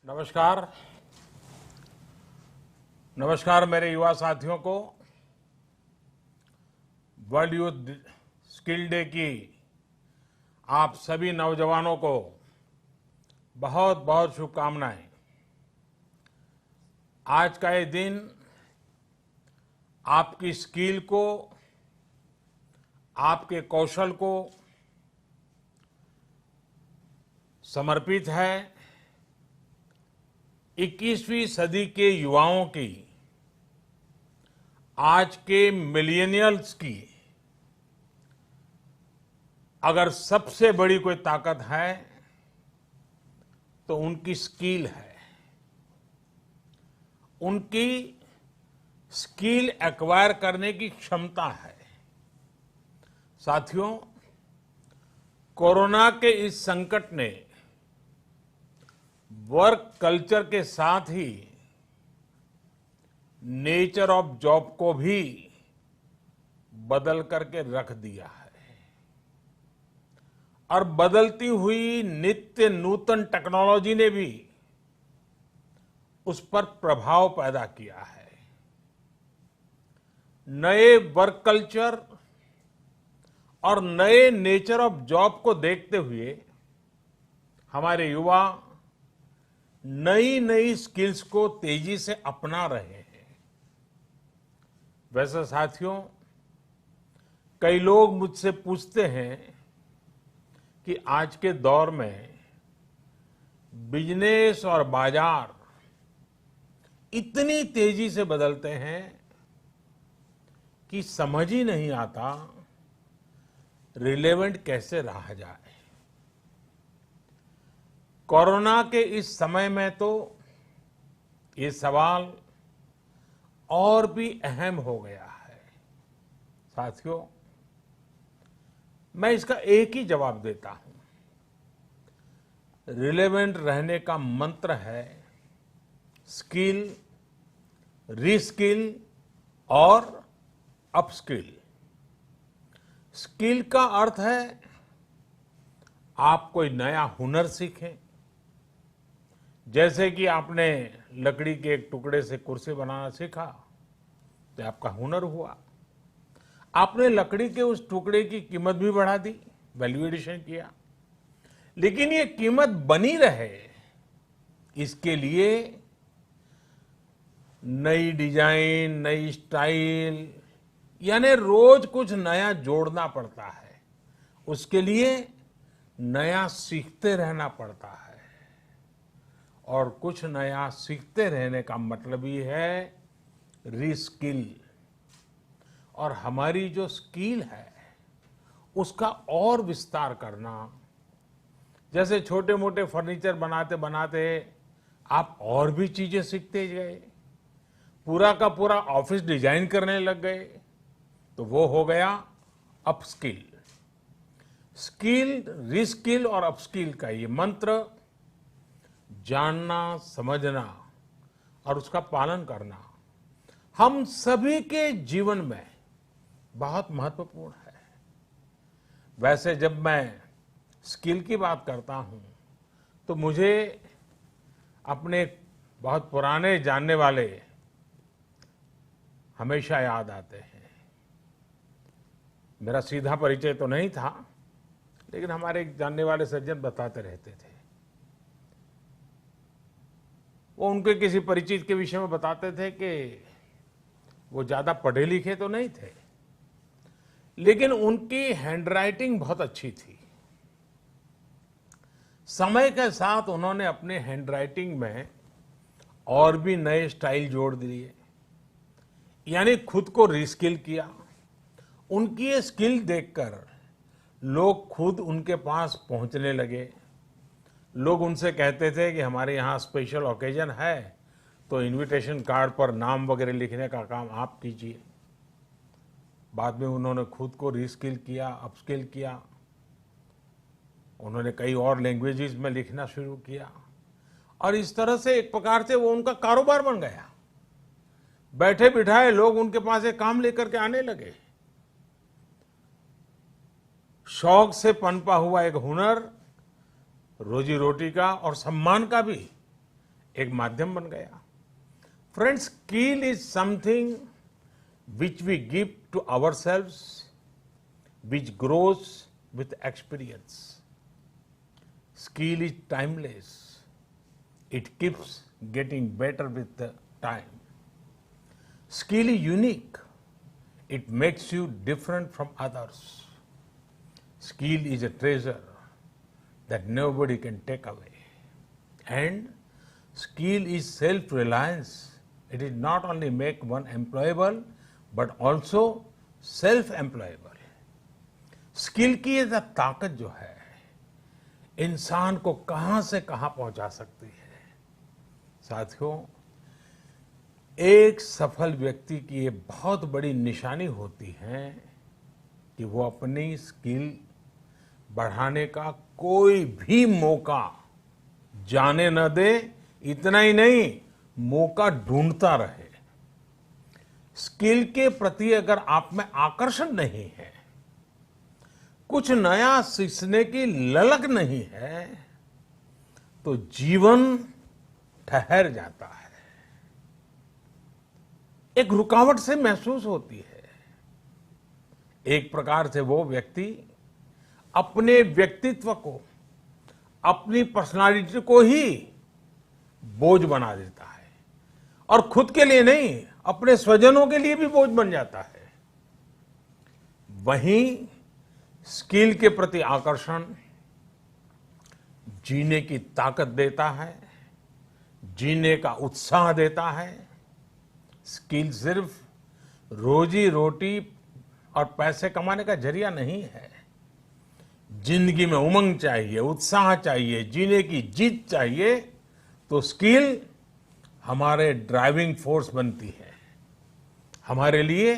नमस्कार। नमस्कार मेरे युवा साथियों को। वर्ल्ड यूथ स्किल डे की आप सभी नौजवानों को बहुत बहुत शुभकामनाएं। आज का ये दिन आपकी स्किल को, आपके कौशल को समर्पित है। 21वीं सदी के युवाओं की, आज के मिलेनियल्स की अगर सबसे बड़ी कोई ताकत है तो उनकी स्किल है। उनकी स्किल एक्वायर करने की क्षमता है। साथियों, कोरोना के इस संकट ने वर्क कल्चर के साथ ही नेचर ऑफ जॉब को भी बदल करके रख दिया है और बदलती हुई नित्य नूतन टेक्नोलॉजी ने भी उस पर प्रभाव पैदा किया है। नए वर्क कल्चर और नए नेचर ऑफ जॉब को देखते हुए हमारे युवा नई नई स्किल्स को तेजी से अपना रहे हैं। वैसे साथियों, कई लोग मुझसे पूछते हैं कि आज के दौर में बिजनेस और बाजार इतनी तेजी से बदलते हैं कि समझ ही नहीं आता रिलेवेंट कैसे रहा जाए। कोरोना के इस समय में तो ये सवाल और भी अहम हो गया है। साथियों, मैं इसका एक ही जवाब देता हूं। रिलेवेंट रहने का मंत्र है स्किल, रीस्किल और अपस्किल। स्किल का अर्थ है आप कोई नया हुनर सीखें। जैसे कि आपने लकड़ी के एक टुकड़े से कुर्सी बनाना सीखा तो आपका हुनर हुआ। आपने लकड़ी के उस टुकड़े की कीमत भी बढ़ा दी, वैल्यू एडिशन किया। लेकिन ये कीमत बनी रहे, इसके लिए नई डिजाइन, नई स्टाइल, यानी रोज कुछ नया जोड़ना पड़ता है। उसके लिए नया सीखते रहना पड़ता है। और कुछ नया सीखते रहने का मतलब ही है रीस्किल। और हमारी जो स्किल है उसका और विस्तार करना। जैसे छोटे मोटे फर्नीचर बनाते बनाते आप और भी चीजें सीखते गए, पूरा का पूरा ऑफिस डिजाइन करने लग गए, तो वो हो गया अपस्किल। स्किल, रीस्किल और अपस्किल का ये मंत्र जानना, समझना और उसका पालन करना हम सभी के जीवन में बहुत महत्वपूर्ण है। वैसे जब मैं स्किल की बात करता हूं तो मुझे अपने बहुत पुराने जानने वाले हमेशा याद आते हैं। मेरा सीधा परिचय तो नहीं था, लेकिन हमारे एक जानने वाले सज्जन बताते रहते थे। वो उनके किसी परिचित के विषय में बताते थे कि वो ज्यादा पढ़े लिखे तो नहीं थे, लेकिन उनकी हैंडराइटिंग बहुत अच्छी थी। समय के साथ उन्होंने अपने हैंडराइटिंग में और भी नए स्टाइल जोड़ दिए, यानी खुद को रीस्किल किया। उनकी ये स्किल देखकर लोग खुद उनके पास पहुंचने लगे। लोग उनसे कहते थे कि हमारे यहाँ स्पेशल ओकेजन है तो इनविटेशन कार्ड पर नाम वगैरह लिखने का काम आप कीजिए। बाद में उन्होंने खुद को रीस्किल किया, अपस्किल किया। उन्होंने कई और लैंग्वेजेस में लिखना शुरू किया और इस तरह से एक प्रकार से वो उनका कारोबार बन गया। बैठे बिठाए लोग उनके पास एक काम लेकर के आने लगे। शौक से पनपा हुआ एक हुनर रोजी रोटी का और सम्मान का भी एक माध्यम बन गया। Friends, skill is something which we give to ourselves, which grows with experience. Skill is timeless. It keeps getting better with the time. Skill is unique. It makes you different from others. Skill is a treasure that nobody can take away. And skill is self-reliance. It is not only make one employable, but also self-employable. Skill की ये ताकत जो है इंसान को कहां से कहां पहुंचा सकती है। साथियों, एक सफल व्यक्ति की ये बहुत बड़ी निशानी होती है कि वो अपनी स्किल बढ़ाने का कोई भी मौका जाने न दे। इतना ही नहीं, मौका ढूंढता रहे। स्किल के प्रति अगर आप में आकर्षण नहीं है, कुछ नया सीखने की ललक नहीं है, तो जीवन ठहर जाता है, एक रुकावट से महसूस होती है। एक प्रकार से वो व्यक्ति अपने व्यक्तित्व को, अपनी पर्सनालिटी को ही बोझ बना देता है और खुद के लिए नहीं, अपने स्वजनों के लिए भी बोझ बन जाता है। वहीं स्किल के प्रति आकर्षण जीने की ताकत देता है, जीने का उत्साह देता है। स्किल सिर्फ रोजी रोटी और पैसे कमाने का जरिया नहीं है। जिंदगी में उमंग चाहिए, उत्साह चाहिए, जीने की जीत चाहिए, तो स्किल हमारे ड्राइविंग फोर्स बनती है, हमारे लिए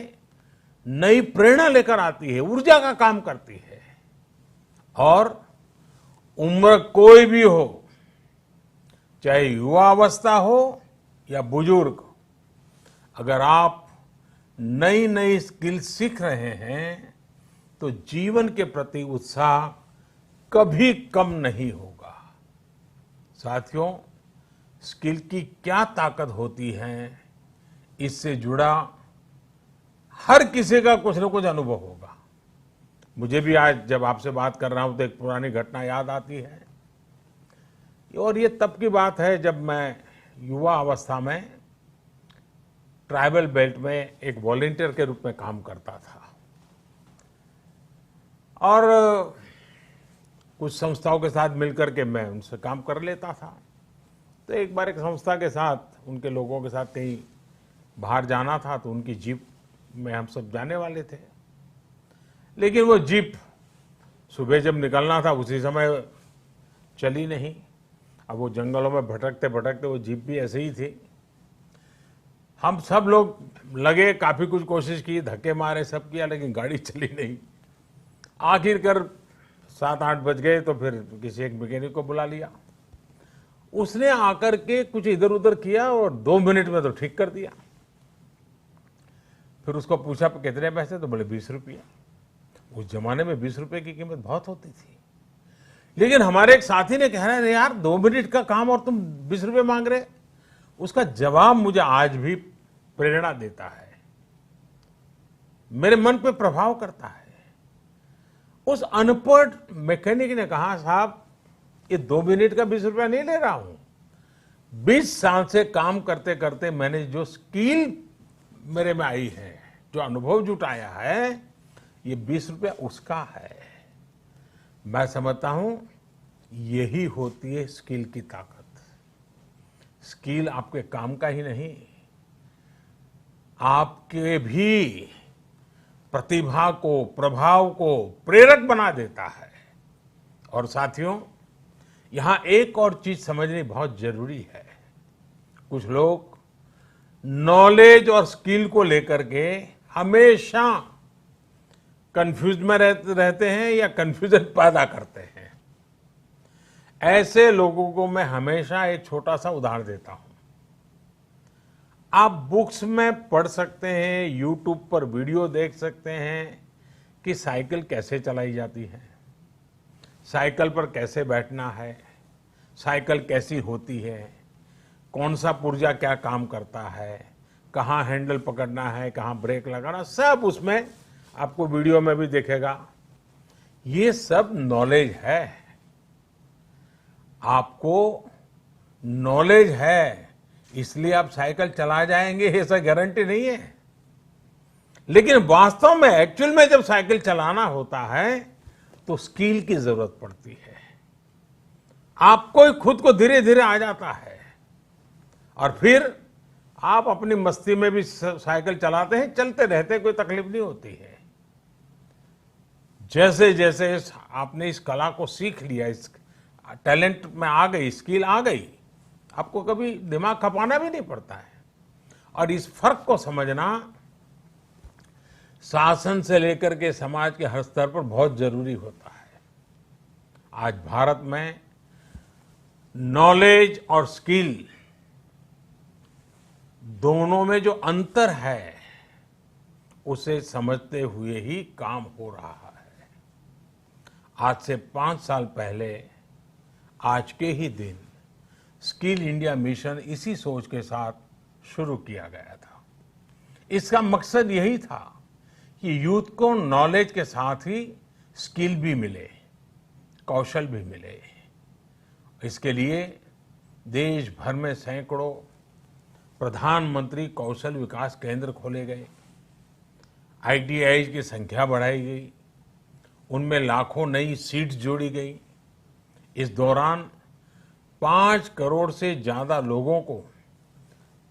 नई प्रेरणा लेकर आती है, ऊर्जा का काम करती है। और उम्र कोई भी हो, चाहे युवा अवस्था हो या बुजुर्ग, अगर आप नई नई स्किल सीख रहे हैं तो जीवन के प्रति उत्साह कभी कम नहीं होगा। साथियों, स्किल की क्या ताकत होती है, इससे जुड़ा हर किसी का कुछ न कुछ अनुभव होगा। मुझे भी आज जब आपसे बात कर रहा हूं तो एक पुरानी घटना याद आती है। और ये तब की बात है जब मैं युवा अवस्था में ट्राइबल बेल्ट में एक वॉलंटियर के रूप में काम करता था। और कुछ संस्थाओं के साथ मिलकर के मैं उनसे काम कर लेता था। तो एक बार एक संस्था के साथ, उनके लोगों के साथ कहीं बाहर जाना था, तो उनकी जीप में हम सब जाने वाले थे। लेकिन वो जीप सुबह जब निकलना था उसी समय चली नहीं। अब वो जंगलों में भटकते भटकते वो जीप भी ऐसे ही थी। हम सब लोग लगे, काफी कुछ कोशिश की, धक्के मारे, सब किया, लेकिन गाड़ी चली नहीं। आखिरकार 7-8 बज गए तो फिर किसी एक मैकेनिक को बुला लिया। उसने आकर के कुछ इधर उधर किया और 2 मिनट में तो ठीक कर दिया। फिर उसको पूछा कितने पैसे, तो बोले 20 रुपया। उस जमाने में 20 रुपए की कीमत बहुत होती थी। लेकिन हमारे एक साथी ने कहा, अरे यार 2 मिनट का काम और तुम 20 रुपए मांग रहे। उसका जवाब मुझे आज भी प्रेरणा देता है, मेरे मन पे प्रभाव करता है। उस अनपढ़ मैकेनिक ने कहा, साहब ये 2 मिनट का 20 रुपया नहीं ले रहा हूं। 20 साल से काम करते करते मैंने जो स्किल मेरे में आई है, जो अनुभव जुटाया है, ये 20 रुपया उसका है। मैं समझता हूं यही होती है स्किल की ताकत। स्किल आपके काम का ही नहीं, आपके भी प्रतिभा को, प्रभाव को प्रेरक बना देता है। और साथियों, यहां एक और चीज समझनी बहुत जरूरी है। कुछ लोग नॉलेज और स्किल को लेकर के हमेशा कंफ्यूज में रहते हैं या कंफ्यूजन पैदा करते हैं। ऐसे लोगों को मैं हमेशा एक छोटा सा उदाहरण देता हूं। आप बुक्स में पढ़ सकते हैं, यूट्यूब पर वीडियो देख सकते हैं कि साइकिल कैसे चलाई जाती है, साइकिल पर कैसे बैठना है, साइकिल कैसी होती है। कौन सा पुर्जा क्या काम करता है, कहाँ हैंडल पकड़ना है, कहाँ ब्रेक लगाना, सब उसमें आपको वीडियो में भी दिखेगा। ये सब नॉलेज है। आपको नॉलेज है इसलिए आप साइकिल चला जाएंगे, ऐसा गारंटी नहीं है। लेकिन वास्तव में एक्चुअल में जब साइकिल चलाना होता है तो स्किल की जरूरत पड़ती है। आपको ही खुद को धीरे धीरे आ जाता है और फिर आप अपनी मस्ती में भी साइकिल चलाते हैं, चलते रहते, कोई तकलीफ नहीं होती है। जैसे जैसे आपने इस कला को सीख लिया, इस टैलेंट में आ गई, स्किल आ गई, आपको कभी दिमाग खपाना भी नहीं पड़ता है। और इस फर्क को समझना शासन से लेकर के समाज के हर स्तर पर बहुत जरूरी होता है। आज भारत में नॉलेज और स्किल दोनों में जो अंतर है उसे समझते हुए ही काम हो रहा है। आज से 5 साल पहले आज के ही दिन स्किल इंडिया मिशन इसी सोच के साथ शुरू किया गया था। इसका मकसद यही था कि यूथ को नॉलेज के साथ ही स्किल भी मिले, कौशल भी मिले। इसके लिए देश भर में सैकड़ों प्रधानमंत्री कौशल विकास केंद्र खोले गए, ITI की संख्या बढ़ाई गई, उनमें लाखों नई सीट्स जोड़ी गई। इस दौरान 5 करोड़ से ज्यादा लोगों को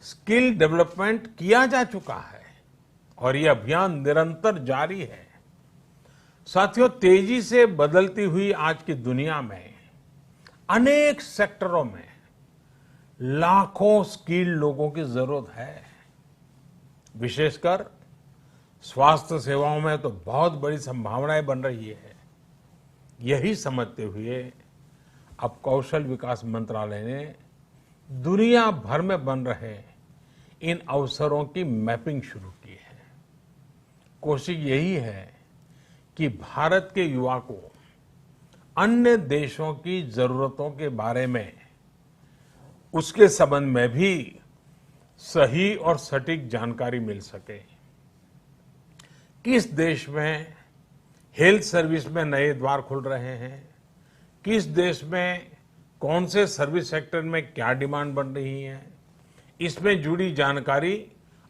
स्किल डेवलपमेंट किया जा चुका है और ये अभियान निरंतर जारी है। साथियों, तेजी से बदलती हुई आज की दुनिया में अनेक सेक्टरों में लाखों स्किल्ड लोगों की जरूरत है। विशेषकर स्वास्थ्य सेवाओं में तो बहुत बड़ी संभावनाएं बन रही है। यही समझते हुए अब कौशल विकास मंत्रालय ने दुनिया भर में बन रहे इन अवसरों की मैपिंग शुरू की है। कोशिश यही है कि भारत के युवा को अन्य देशों की जरूरतों के बारे में, उसके संबंध में भी सही और सटीक जानकारी मिल सके। किस देश में हेल्थ सर्विस में नए द्वार खुल रहे हैं, किस देश में कौन से सर्विस सेक्टर में क्या डिमांड बन रही है, इसमें जुड़ी जानकारी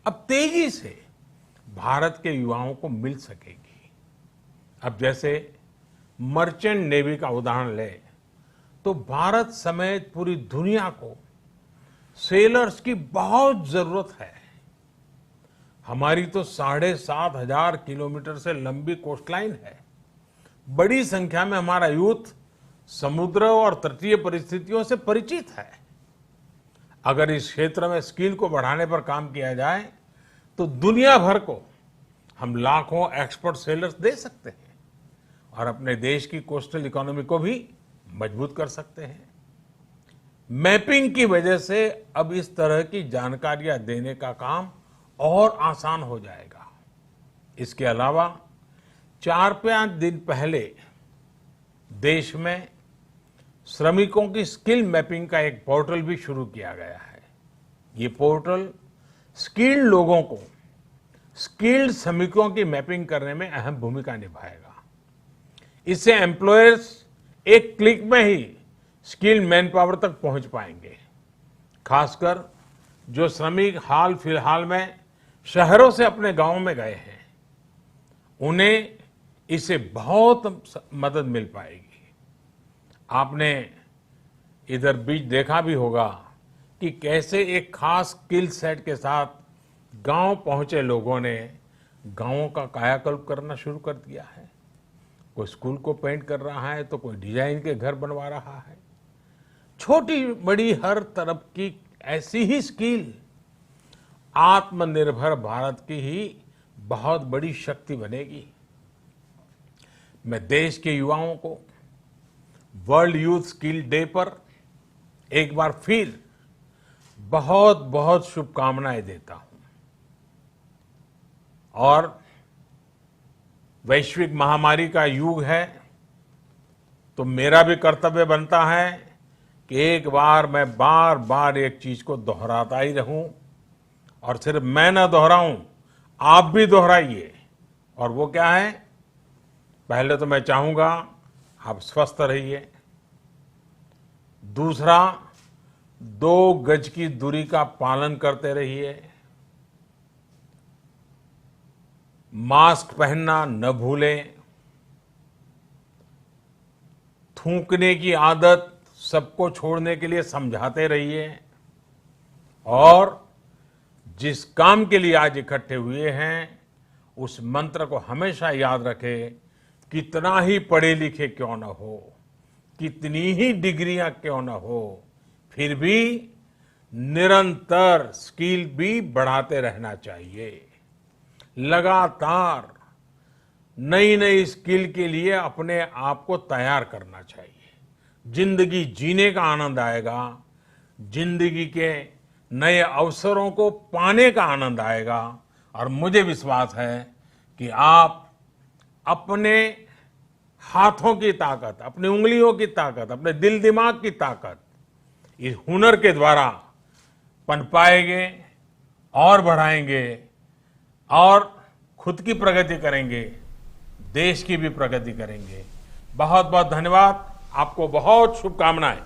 अब तेजी से भारत के युवाओं को मिल सकेगी। अब जैसे मर्चेंट नेवी का उदाहरण ले तो भारत समेत पूरी दुनिया को सेलर्स की बहुत जरूरत है। हमारी तो 7,500 किलोमीटर से लंबी कोस्टलाइन है। बड़ी संख्या में हमारा यूथ समुद्र और तटीय परिस्थितियों से परिचित है। अगर इस क्षेत्र में स्किल को बढ़ाने पर काम किया जाए तो दुनिया भर को हम लाखों एक्सपर्ट सेलर्स दे सकते हैं और अपने देश की कोस्टल इकोनॉमी को भी मजबूत कर सकते हैं। मैपिंग की वजह से अब इस तरह की जानकारियां देने का काम और आसान हो जाएगा। इसके अलावा 4-5 दिन पहले देश में श्रमिकों की स्किल मैपिंग का एक पोर्टल भी शुरू किया गया है। ये पोर्टल स्किल्ड लोगों को स्किल्ड श्रमिकों की मैपिंग करने में अहम भूमिका निभाएगा। इससे एम्प्लॉयर्स एक क्लिक में ही स्किल्ड मैन पावर तक पहुंच पाएंगे। खासकर जो श्रमिक हाल फिलहाल में शहरों से अपने गांव में गए हैं, उन्हें इससे बहुत मदद मिल पाएगी। आपने इधर बीच देखा भी होगा कि कैसे एक खास स्किल सेट के साथ गांव पहुंचे लोगों ने गांवों का कायाकल्प करना शुरू कर दिया है। कोई स्कूल को पेंट कर रहा है तो कोई डिजाइन के घर बनवा रहा है। छोटी बड़ी हर तरफ की ऐसी ही स्किल आत्मनिर्भर भारत की ही बहुत बड़ी शक्ति बनेगी। मैं देश के युवाओं को वर्ल्ड यूथ स्किल डे पर एक बार फिर बहुत बहुत शुभकामनाएं देता हूं और वैश्विक महामारी का युग है तो मेरा भी कर्तव्य बनता है कि एक बार मैं बार बार एक चीज को दोहराता ही रहूं, और सिर्फ मैं ना दोहराऊं, आप भी दोहराइए। और वो क्या है? पहले तो मैं चाहूंगा आप स्वस्थ रहिए। दूसरा, 2 गज की दूरी का पालन करते रहिए। मास्क पहनना न भूलें। थूकने की आदत सबको छोड़ने के लिए समझाते रहिए। और जिस काम के लिए आज इकट्ठे हुए हैं, उस मंत्र को हमेशा याद रखें। कितना ही पढ़े लिखे क्यों न हो, कितनी ही डिग्रियां क्यों न हो, फिर भी निरंतर स्किल भी बढ़ाते रहना चाहिए। लगातार नई नई स्किल के लिए अपने आप को तैयार करना चाहिए। जिंदगी जीने का आनंद आएगा, जिंदगी के नए अवसरों को पाने का आनंद आएगा। और मुझे विश्वास है कि आप अपने हाथों की ताकत, अपनी उंगलियों की ताकत, अपने दिल दिमाग की ताकत इस हुनर के द्वारा पनपाएंगे और बढ़ाएंगे, और खुद की प्रगति करेंगे, देश की भी प्रगति करेंगे। बहुत बहुत धन्यवाद। आपको बहुत शुभकामनाएं।